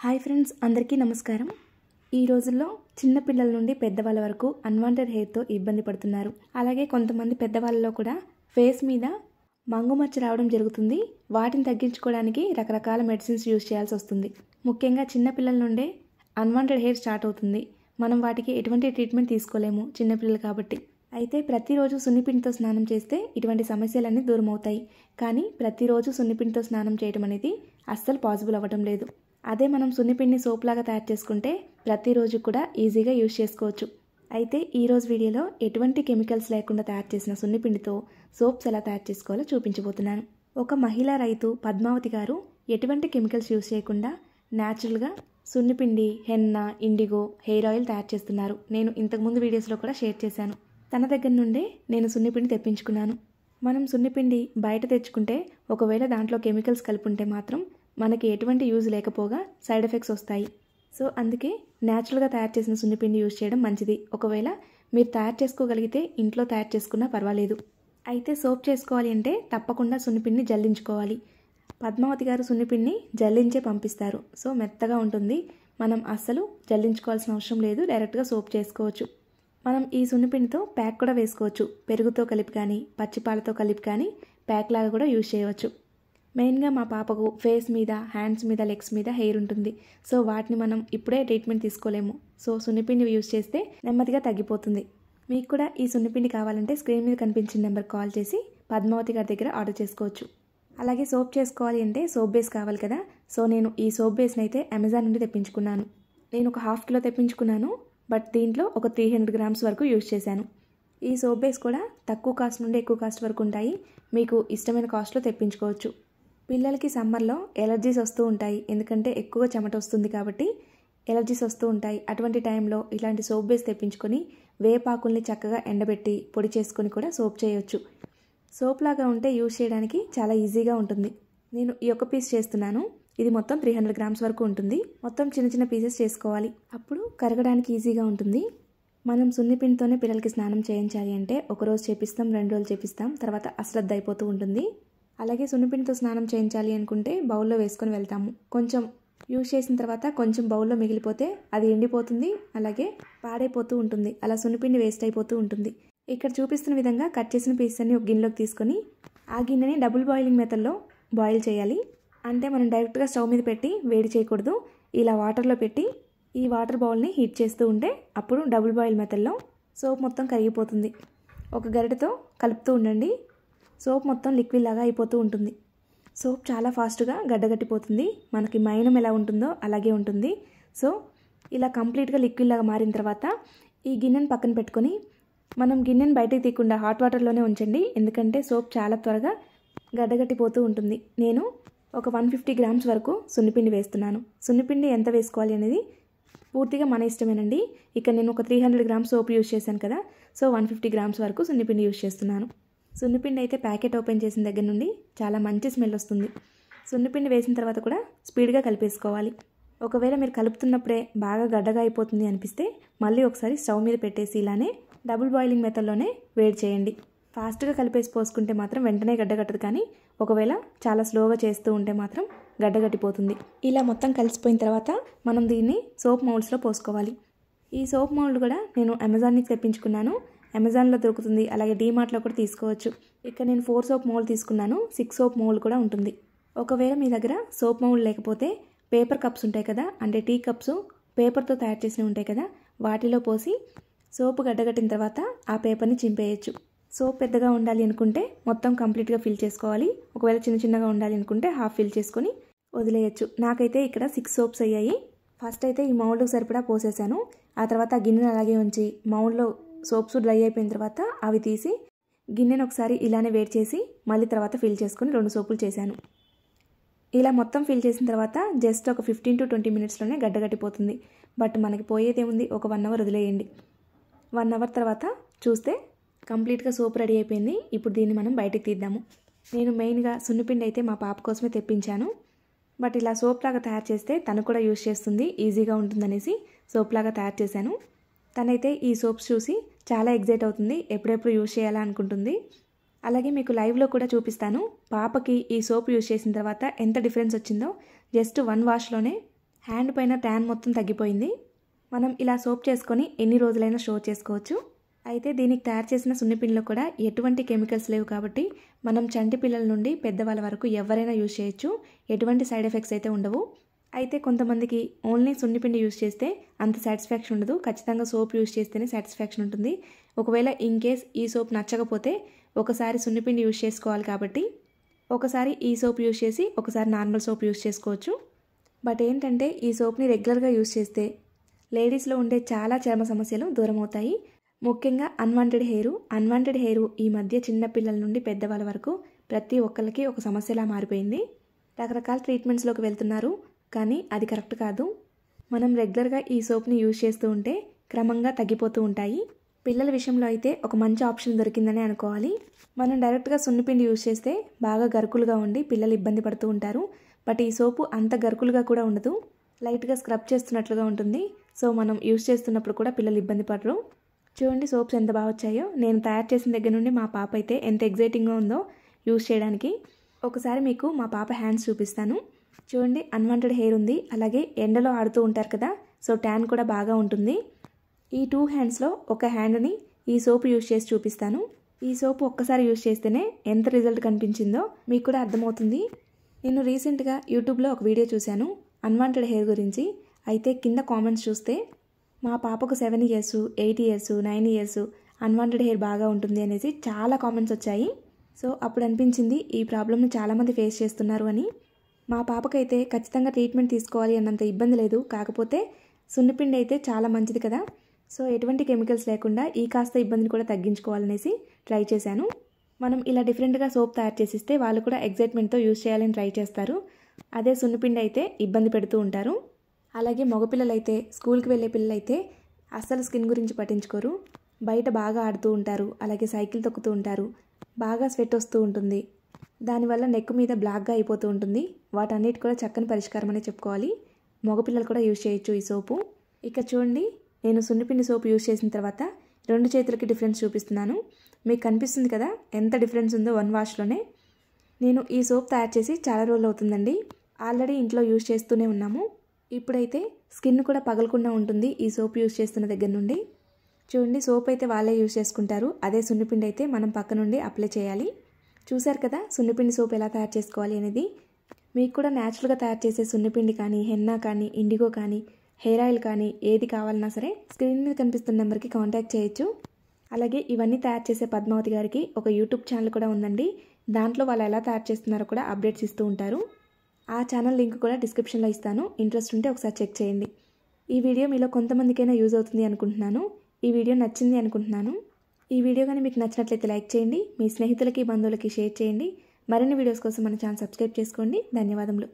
Hi friends, అందరికీ నమస్కారం. ఈ రోజుల్లో చిన్న పిల్లల నుండి పెద్దవాళ్ళ వరకు అన్వాంటెడ్ హెయిర్తో ఇబ్బంది పడుతున్నారు. అలాగే కొంతమంది పెద్దవాళ్ళలో కూడా ఫేస్ మీద మంగుమచ్చ రావడం జరుగుతుంది. వాటిని తగ్గించుకోవడానికి రకరకాల మెడిసిన్స్ యూజ్ చేయాల్సి వస్తుంది. ముఖ్యంగా చిన్న పిల్లల నుండే అన్వాంటెడ్ హెయిర్ స్టార్ట్ అవుతుంది. మనం వాటికి ఎటువంటి ట్రీట్మెంట్ తీసుకోలేము చిన్నపిల్లలు కాబట్టి. అయితే ప్రతిరోజు సున్నిపిండితో స్నానం చేస్తే ఇటువంటి సమస్యలన్నీ దూరం అవుతాయి. కానీ ప్రతిరోజు సున్నిపిండితో స్నానం చేయడం అనేది అస్సలు పాసిబుల్ అవ్వడం లేదు. అదే మనం సున్నిపిండిని సోప్ లాగా తయారు చేసుకుంటే ప్రతిరోజు కూడా ఈజీగా యూజ్ చేసుకోవచ్చు. అయితే ఈరోజు వీడియోలో ఎటువంటి కెమికల్స్ లేకుండా తయారు చేసిన సున్నిపిండితో సోప్స్ ఎలా తయారు చేసుకోవాలో చూపించబోతున్నాను. ఒక మహిళా రైతు పద్మావతి గారు ఎటువంటి కెమికల్స్ యూజ్ చేయకుండా న్యాచురల్గా సున్నిపిండి, హెన్న, ఇండిగో హెయిర్ ఆయిల్ తయారు చేస్తున్నారు. నేను ఇంతకుముందు వీడియోస్లో కూడా షేర్ చేశాను. తన దగ్గర నుండే నేను సున్నిపిండి తెప్పించుకున్నాను. మనం సున్నిపిండి బయట తెచ్చుకుంటే ఒకవేళ దాంట్లో కెమికల్స్ కలిపి ఉంటే మాత్రం మనకి ఎటువంటి యూజ్ లేకపోగా సైడ్ ఎఫెక్ట్స్ వస్తాయి. సో అందుకే న్యాచురల్గా తయారు చేసిన సున్నిపిండి యూజ్ చేయడం మంచిది. ఒకవేళ మీరు తయారు చేసుకోగలిగితే ఇంట్లో తయారు చేసుకున్నా పర్వాలేదు. అయితే సోప్ చేసుకోవాలి అంటే తప్పకుండా సున్నిపిండిని జల్లించుకోవాలి. పద్మావతి గారు సున్నిపిండిని జల్లించే పంపిస్తారు. సో మెత్తగా ఉంటుంది. మనం అస్సలు జల్లించుకోవాల్సిన అవసరం లేదు. డైరెక్ట్గా సోప్ చేసుకోవచ్చు. మనం ఈ సున్నిపిండితో ప్యాక్ కూడా వేసుకోవచ్చు. పెరుగుతో కలిపి కానీ, పచ్చిపాలతో కలిపి కానీ ప్యాక్ లాగా కూడా యూజ్ చేయవచ్చు. మెయిన్గా మా పాపకు ఫేస్ మీద, హ్యాండ్స్ మీద, లెగ్స్ మీద హెయిర్ ఉంటుంది. సో వాటిని మనం ఇప్పుడే ట్రీట్మెంట్ తీసుకోలేము. సో సున్నిపిండి యూజ్ చేస్తే నెమ్మదిగా తగ్గిపోతుంది. మీకు కూడా ఈ సున్నిపిండి కావాలంటే స్క్రీన్ మీద కనిపించిన నెంబర్ కాల్ చేసి పద్మావతి గారి దగ్గర ఆర్డర్ చేసుకోవచ్చు. అలాగే సోప్ చేసుకోవాలి అంటే సోప్ బేస్ కావాలి కదా. సో నేను ఈ సోప్ బేస్ని అయితే అమెజాన్ నుండి తెప్పించుకున్నాను. నేను ఒక 1/2 కిలో తెప్పించుకున్నాను. బట్ దీంట్లో ఒక 300 గ్రామ్స్ వరకు యూజ్ చేశాను. ఈ సోప్ బేస్ కూడా తక్కువ కాస్ట్ నుండి ఎక్కువ కాస్ట్ వరకు ఉంటాయి. మీకు ఇష్టమైన కాస్ట్లో తెప్పించుకోవచ్చు. పిల్లలకి సమ్మర్లో ఎలర్జీస్ వస్తూ ఉంటాయి. ఎందుకంటే ఎక్కువ చెమట వస్తుంది కాబట్టి ఎలర్జీస్ వస్తూ ఉంటాయి. అటువంటి టైంలో ఇలాంటి సోప్ బేస్ తెప్పించుకొని వేపాకుల్ని చక్కగా ఎండబెట్టి పొడి చేసుకొని కూడా సోప్ చేయొచ్చు. సోప్ లాగా ఉంటే యూజ్ చేయడానికి చాలా ఈజీగా ఉంటుంది. నేను ఈ ఒక్క పీస్ చేస్తున్నాను. ఇది మొత్తం 300 గ్రామ్స్ వరకు ఉంటుంది. మొత్తం చిన్న చిన్న పీసెస్ చేసుకోవాలి. అప్పుడు కరగడానికి ఈజీగా ఉంటుంది. మనం సున్నిపిండితోనే పిల్లలకి స్నానం చేయించాలి అంటే ఒకరోజు చేపిస్తాం, 2 రోజులు చేపిస్తాం, తర్వాత అశ్రద్ధ అయిపోతూ ఉంటుంది. అలాగే సున్నిపిండితో స్నానం చేయించాలి అనుకుంటే బౌల్లో వేసుకొని వెళ్తాము. కొంచెం యూజ్ చేసిన తర్వాత కొంచెం బౌల్లో మిగిలిపోతే అది ఎండిపోతుంది, అలాగే పాడైపోతూ ఉంటుంది. అలా సున్నిపిండి వేస్ట్ అయిపోతూ ఉంటుంది. ఇక్కడ చూపిస్తున్న విధంగా కట్ చేసిన పీసెస్ అన్ని ఒక గిన్నెలోకి తీసుకొని ఆ గిన్నెని డబుల్ బాయిలింగ్ మెథడ్లో బాయిల్ చేయాలి. అంటే మనం డైరెక్ట్గా స్టవ్ మీద పెట్టి వేడి చేయకూడదు. ఇలా వాటర్లో పెట్టి ఈ వాటర్ బౌల్ని హీట్ చేస్తూ ఉంటే అప్పుడు డబుల్ బాయిల్ మెథడ్లో సోప్ మొత్తం కరిగిపోతుంది. ఒక గరిటెతో కలుపుతూ ఉండండి. సోప్ మొత్తం లిక్విడ్ లాగా అయిపోతూ ఉంటుంది. సోప్ చాలా ఫాస్ట్గా గడ్డగట్టిపోతుంది. మనకి మైనం ఎలా ఉంటుందో అలాగే ఉంటుంది. సో ఇలా కంప్లీట్గా లిక్విడ్ లాగా మారిన తర్వాత ఈ గిన్నెని పక్కన పెట్టుకొని మనం గిన్నెని బయటకు తీయకుండా హాట్ వాటర్లోనే ఉంచండి. ఎందుకంటే సోప్ చాలా త్వరగా గడ్డగట్టిపోతూ ఉంటుంది. నేను ఒక 150 గ్రామ్స్ వరకు సున్నిపిండి వేస్తున్నాను. సున్నిపిండి ఎంత వేసుకోవాలి అనేది పూర్తిగా మన ఇష్టమేనండి. ఇక నేను ఒక 300 గ్రామ్స్ సోప్ యూజ్ చేశాను కదా. సో 150 గ్రామ్స్ వరకు సున్నిపిండి యూజ్ చేస్తున్నాను. సున్నిపిండి అయితే ప్యాకెట్ ఓపెన్ చేసిన దగ్గర నుండి చాలా మంచి స్మెల్ వస్తుంది. సున్నిపిండి వేసిన తర్వాత కూడా స్పీడ్గా కలిపేసుకోవాలి. ఒకవేళ మీరు కలుపుతున్నప్పుడే బాగా గడ్డగా అయిపోతుంది అనిపిస్తే మళ్ళీ ఒకసారి స్టవ్ మీద పెట్టేసి ఇలానే డబుల్ బాయిలింగ్ మెథడ్లోనే వేడి చేయండి. ఫాస్ట్గా కలిపేసి పోసుకుంటే మాత్రం వెంటనే గడ్డగట్టదు. కానీ ఒకవేళ చాలా స్లోగా చేస్తూ ఉంటే మాత్రం గడ్డగట్టిపోతుంది. ఇలా మొత్తం కలిసిపోయిన తర్వాత మనం దీన్ని సోప్ మౌల్డ్స్లో పోసుకోవాలి. ఈ సోప్ మౌల్డ్ కూడా నేను అమెజాన్ నుంచి తెప్పించుకున్నాను. అమెజాన్లో దొరుకుతుంది. అలాగే డీమార్ట్లో కూడా తీసుకోవచ్చు. ఇక్కడ నేను 4 సోప్ మౌల్డ్ తీసుకున్నాను. 6 సోప్ మౌల్డ్ కూడా ఉంటుంది. ఒకవేళ మీ దగ్గర సోప్ మౌల్డ్ లేకపోతే పేపర్ కప్స్ ఉంటాయి కదా, అంటే టీ కప్స్ పేపర్తో తయారు చేసినవి ఉంటాయి కదా, వాటిలో పోసి సోపు గడ్డగట్టిన తర్వాత ఆ పేపర్ని చింపేయచ్చు. సోప్ పెద్దగా ఉండాలి అనుకుంటే మొత్తం కంప్లీట్గా ఫిల్ చేసుకోవాలి. ఒకవేళ చిన్న చిన్నగా ఉండాలి అనుకుంటే హాఫ్ ఫిల్ చేసుకొని వదిలేయచ్చు. నాకైతే ఇక్కడ 6 సోప్స్ అయ్యాయి. ఫస్ట్ అయితే ఈ మౌల్డ్కి సరిపడా పోసేసాను. ఆ తర్వాత ఆ గిన్నెను అలాగే ఉంచి మౌల్డ్లో సోప్స్ డ్రై అయిపోయిన తర్వాత అవి తీసి గిన్నెను ఒకసారి ఇలానే వేడి చేసి మళ్ళీ తర్వాత ఫిల్ చేసుకొని 2 సోపులు చేశాను. ఇలా మొత్తం ఫిల్ చేసిన తర్వాత జస్ట్ ఒక 15 to 20 మినిట్స్లోనే గడ్డగట్టిపోతుంది. బట్ మనకి పోయేదేముంది, ఒక 1 అవర్ వదిలేయండి. 1 అవర్ తర్వాత చూస్తే కంప్లీట్గా సోప్ రెడీ అయిపోయింది. ఇప్పుడు దీన్ని మనం బయటికి తీద్దాము. నేను మెయిన్గా సున్నిపిండి అయితే మా పాప కోసమే తెప్పించాను. బట్ ఇలా సోప్ లాగా తయారు చేస్తే తను కూడా యూజ్ చేస్తుంది, ఈజీగా ఉంటుందనేసి సోప్ లాగా తయారు చేశాను. తనైతే ఈ సోప్స్ చూసి చాలా ఎగ్జైట్ అవుతుంది. ఎప్పుడెప్పుడు యూజ్ చేయాలా అనుకుంటుంది. అలాగే మీకు లైవ్లో కూడా చూపిస్తాను. పాపకి ఈ సోప్ యూజ్ చేసిన తర్వాత ఎంత డిఫరెన్స్ వచ్చిందో. జస్ట్ 1 వాష్లోనే హ్యాండ్ పైన ట్యాన్ మొత్తం తగ్గిపోయింది. మనం ఇలా సోప్ చేసుకొని ఎన్ని రోజులైనా స్టోర్ చేసుకోవచ్చు. అయితే దీనికి తయారు చేసిన సున్నిపిండిలో కూడా ఎటువంటి కెమికల్స్ లేవు కాబట్టి మనం చంటి పిల్లల నుండి పెద్దవాళ్ళ వరకు ఎవరైనా యూజ్ చేయొచ్చు. ఎటువంటి సైడ్ ఎఫెక్ట్స్ అయితే ఉండవు. అయితే కొంతమందికి ఓన్లీ సున్నిపిండి యూజ్ చేస్తే అంత సాటిస్ఫాక్షన్ ఉండదు. ఖచ్చితంగా సోప్ యూజ్ చేస్తేనే సాటిస్ఫాక్షన్ ఉంటుంది. ఒకవేళ ఇన్ కేస్ ఈ సోప్ నచ్చకపోతే ఒకసారి సున్నిపిండి యూజ్ చేసుకోవాలి కాబట్టి ఒకసారి ఈ సోప్ యూజ్ చేసి ఒకసారి నార్మల్ సోప్ యూజ్ చేసుకోవచ్చు. బట్ ఏంటంటే ఈ సోప్ని రెగ్యులర్గా యూజ్ చేస్తే లేడీస్లో ఉండే చాలా చర్మ సమస్యలు దూరం అవుతాయి. ముఖ్యంగా అన్వాంటెడ్ హెయిర్ ఈ మధ్య చిన్నపిల్లల నుండి పెద్దవాళ్ళ వరకు ప్రతి ఒక్కరికి ఒక సమస్యలా మారిపోయింది. రకరకాల ట్రీట్మెంట్స్లోకి వెళ్తున్నారు, కానీ అది కరెక్ట్ కాదు. మనం రెగ్యులర్గా ఈ సోప్ని యూజ్ చేస్తూ ఉంటే క్రమంగా తగ్గిపోతూ ఉంటాయి. పిల్లల విషయంలో అయితే ఒక మంచి ఆప్షన్ దొరికిందని అనుకోవాలి. మనం డైరెక్ట్గా సున్నిపిండి యూజ్ చేస్తే బాగా గరుకులుగా ఉండి పిల్లలు ఇబ్బంది పడుతూ ఉంటారు. బట్ ఈ సోపు అంత గరుకులుగా కూడా ఉండదు, లైట్గా స్క్రబ్ చేస్తున్నట్లుగా ఉంటుంది. సో మనం యూజ్ చేస్తున్నప్పుడు కూడా పిల్లలు ఇబ్బంది పడరు. చూడండి సోప్స్ ఎంత బాగా వచ్చాయో. నేను తయారు చేసిన దగ్గర నుండి మా పాప అయితే ఎంత ఎగ్జైటింగ్గా ఉందో యూజ్ చేయడానికి. ఒకసారి మీకు మా పాప హ్యాండ్స్ చూపిస్తాను. చూడండి అన్వాంటెడ్ హెయిర్ ఉంది, అలాగే ఎండలో ఆడుతూ ఉంటారు కదా, సో ట్యాన్ కూడా బాగా ఉంటుంది. ఈ 2 హ్యాండ్స్లో ఒక హ్యాండ్ని ఈ సోపు యూజ్ చేసి చూపిస్తాను. ఈ సోపు ఒక్కసారి యూజ్ చేస్తేనే ఎంత రిజల్ట్ కనిపించిందో మీకు కూడా అర్థమవుతుంది. నేను రీసెంట్గా యూట్యూబ్లో ఒక వీడియో చూశాను అన్వాంటెడ్ హెయిర్ గురించి. అయితే కింద కామెంట్స్ చూస్తే మా పాపకు 7 years 8 years 9 years unwanted hair బాగా ఉంటుంది అనేసి చాలా కామెంట్స్ వచ్చాయి. సో అప్పుడు అనిపించింది ఈ ప్రాబ్లమ్ని చాలామంది ఫేస్ చేస్తున్నారు అని. మా పాపకైతే ఖచ్చితంగా ట్రీట్మెంట్ తీసుకోవాలి అన్నంత ఇబ్బంది లేదు. కాకపోతే సున్నిపిండి అయితే చాలా మంచిది కదా, సో ఎటువంటి కెమికల్స్ లేకుండా ఈ కాస్త ఇబ్బందిని కూడా తగ్గించుకోవాలనేసి ట్రై చేశాను. మనం ఇలా డిఫరెంట్గా సోప్ తయారు చేసిస్తే వాళ్ళు కూడా ఎగ్జైట్మెంట్తో యూజ్ చేయాలని ట్రై చేస్తారు. అదే సున్నిపిండి అయితే ఇబ్బంది పెడుతూ ఉంటారు. అలాగే మగపిల్లలైతే స్కూల్కి వెళ్ళే పిల్లలైతే అస్సలు స్కిన్ గురించి పట్టించుకోరు. బయట బాగా ఆడుతూ ఉంటారు, అలాగే సైకిల్ తొక్కుతూ ఉంటారు, బాగా స్వెట్ వస్తూ ఉంటుంది. దానివల్ల నెక్ మీద బ్లాక్గా అయిపోతూ ఉంటుంది. వాటన్నిటి కూడా చక్కని పరిష్కారం అనే చెప్పుకోవాలి. మగపిల్లలు కూడా యూజ్ చేయొచ్చు ఈ సోపు. ఇక చూడండి, నేను సున్నిపిండి సోపు యూజ్ చేసిన తర్వాత 2 చేతులకి డిఫరెన్స్ చూపిస్తున్నాను. మీకు కనిపిస్తుంది కదా ఎంత డిఫరెన్స్ ఉందో 1 వాష్లోనే. నేను ఈ సోప్ తయారు చేసి చాలా రోజులు అవుతుందండి. ఆల్రెడీ ఇంట్లో యూజ్ చేస్తూనే ఉన్నాము. ఇప్పుడైతే స్కిన్ కూడా పగలకుండా ఉంటుంది ఈ సోప్ యూజ్ చేస్తున్న దగ్గర నుండి. చూడండి సోప్ అయితే వాళ్ళే యూజ్ చేసుకుంటారు, అదే సున్నిపిండి అయితే మనం పక్క నుండి అప్లై చేయాలి. చూశారు కదా సున్నిపిండి సోప్ ఎలా తయారు చేసుకోవాలి అనేది. మీకు కూడా న్యాచురల్గా తయారు చేసే సున్నిపిండి కానీ, హెన్నా కానీ, ఇండిగో కానీ, హెయిర్ ఆయిల్ కానీ ఏది కావాలన్నా సరే స్క్రీన్ మీద కనిపిస్తున్న నెంబర్కి కాంటాక్ట్ చేయొచ్చు. అలాగే ఇవన్నీ తయారు చేసే పద్మావతి గారికి ఒక యూట్యూబ్ ఛానల్ కూడా ఉందండి. దాంట్లో వాళ్ళు ఎలా తయారు చేస్తున్నారో కూడా అప్డేట్స్ ఇస్తూ ఉంటారు. ఆ ఛానల్ లింక్ కూడా డిస్క్రిప్షన్లో ఇస్తాను, ఇంట్రెస్ట్ ఉంటే ఒకసారి చెక్ చేయండి. ఈ వీడియో మీలో కొంతమందికైనా యూజ్ అవుతుంది అనుకుంటున్నాను. ఈ వీడియో నచ్చింది అనుకుంటున్నాను. ఈ వీడియో కానీ మీకు నచ్చినట్లయితే లైక్ చేయండి, మీ స్నేహితులకి బంధువులకి షేర్ చేయండి. మరిన్ని వీడియోస్ కోసం మన ఛానల్ సబ్స్క్రైబ్ చేసుకోండి. ధన్యవాదములు.